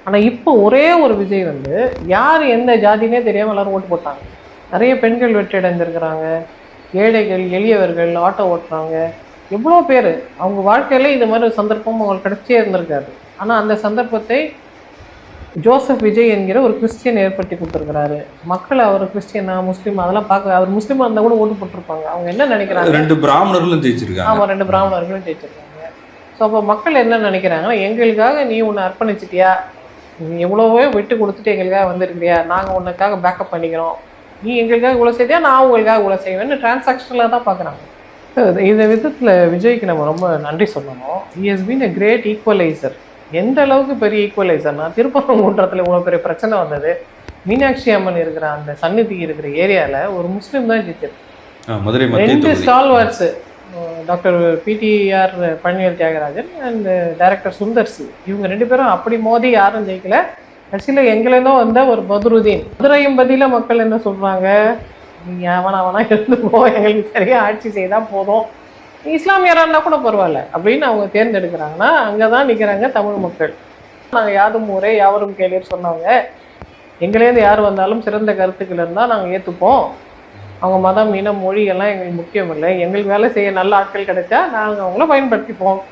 ஆனால் இப்போ ஒரே ஒரு விஜய் வந்து யார் எந்த ஜாதினே தெரியாமல் எல்லாரும் ஓட்டு போட்டாங்க. நிறைய பெண்கள் வெற்றி அடைந்திருக்கிறாங்க, ஏழைகள் எளியவர்கள் ஆட்டோ ஓட்டுறாங்க, எவ்வளோ பேர் அவங்க வாழ்க்கையில் இது மாதிரி ஒரு சந்தர்ப்பம் அவங்களுக்கு கிடைச்சே இருந்திருக்காரு. ஆனால் அந்த சந்தர்ப்பத்தை ஜோசப் விஜய் என்கிற ஒரு கிறிஸ்டியன் ஏற்படுத்தி கொடுத்துருக்கிறாரு. மக்கள் அவர் கிறிஸ்டியனா முஸ்லீம் அதெல்லாம் பார்க்க, அவர் முஸ்லீமாக இருந்தால் கூட ஓட்டு போட்டிருப்பாங்க. அவங்க என்ன நினைக்கிறாங்க, 2 பிராமணர்களும் ஜெயிச்சிருக்காங்க. ஆமாம், 2 பிராமணர்களும் ஜெயிச்சிருக்காங்க. ஸோ அப்போ மக்கள் என்ன நினைக்கிறாங்கன்னா, எங்களுக்காக நீ ஒன்று அர்ப்பணிச்சிட்டியா, நீ எவ்வளவோ விட்டு கொடுத்துட்டு எங்களுக்காக வந்திருக்கிறியா, நாங்கள் உனக்காக பேக்கப் பண்ணிக்கிறோம், நீ எங்களுக்காக இவ்வளோ செய்தியா, நான் உங்களுக்காக இவ்வளோ செய்வேன்னு டிரான்சாக்ஷனில் தான் பார்க்குறாங்க. இந்த விதத்தில் விஜய்க்கு நம்ம ரொம்ப நன்றி சொல்லணும். He has been a great equaliser. எந்த அளவுக்கு பெரிய ஈக்குவலைசர்னா, திருப்பரங்குன்றத்தில் இவ்வளோ பெரிய பிரச்சனை வந்தது, மீனாட்சி அம்மன் இருக்கிற அந்த சந்நிதி இருக்கிற ஏரியாவில் ஒரு முஸ்லீம் தான் ஜெயிச்சது. Madurai 2 stalwarts, doctor PTR Palanivel Thiagarajan and director Sundar C, இவங்க 2 பேரும் அப்படி மோதி யாரும் ஜெயிக்கல. கட்சியில் எங்களேனோ வந்த ஒரு பத்ருதீன், மதுரையும் பதில மக்கள் என்ன சொல்கிறாங்க, நீங்கள் அவனா இருந்துப்போ, எங்களுக்கு சரியாக ஆட்சி செய்தால் போதும், இஸ்லாமியராக இருந்தால் கூட பரவாயில்ல அப்படின்னு அவங்க தேர்ந்தெடுக்கிறாங்கன்னா, அங்கே தான் நிற்கிறாங்க தமிழ் மக்கள். நாங்கள் யாதும் ஊரே யாவரும் கேளீர் சொன்னவங்க, எங்களேருந்து யார் வந்தாலும் சிறந்த கருத்துக்கள் இருந்தால் நாங்கள் ஏற்றுப்போம், அவங்க மதம் இனம் மொழி எல்லாம் எங்களுக்கு முக்கியம் இல்லை, எங்களுக்கு வேலை செய்ய நல்ல ஆட்கள் கிடைச்சா நாங்கள் அவங்கள பயன்படுத்திப்போம்.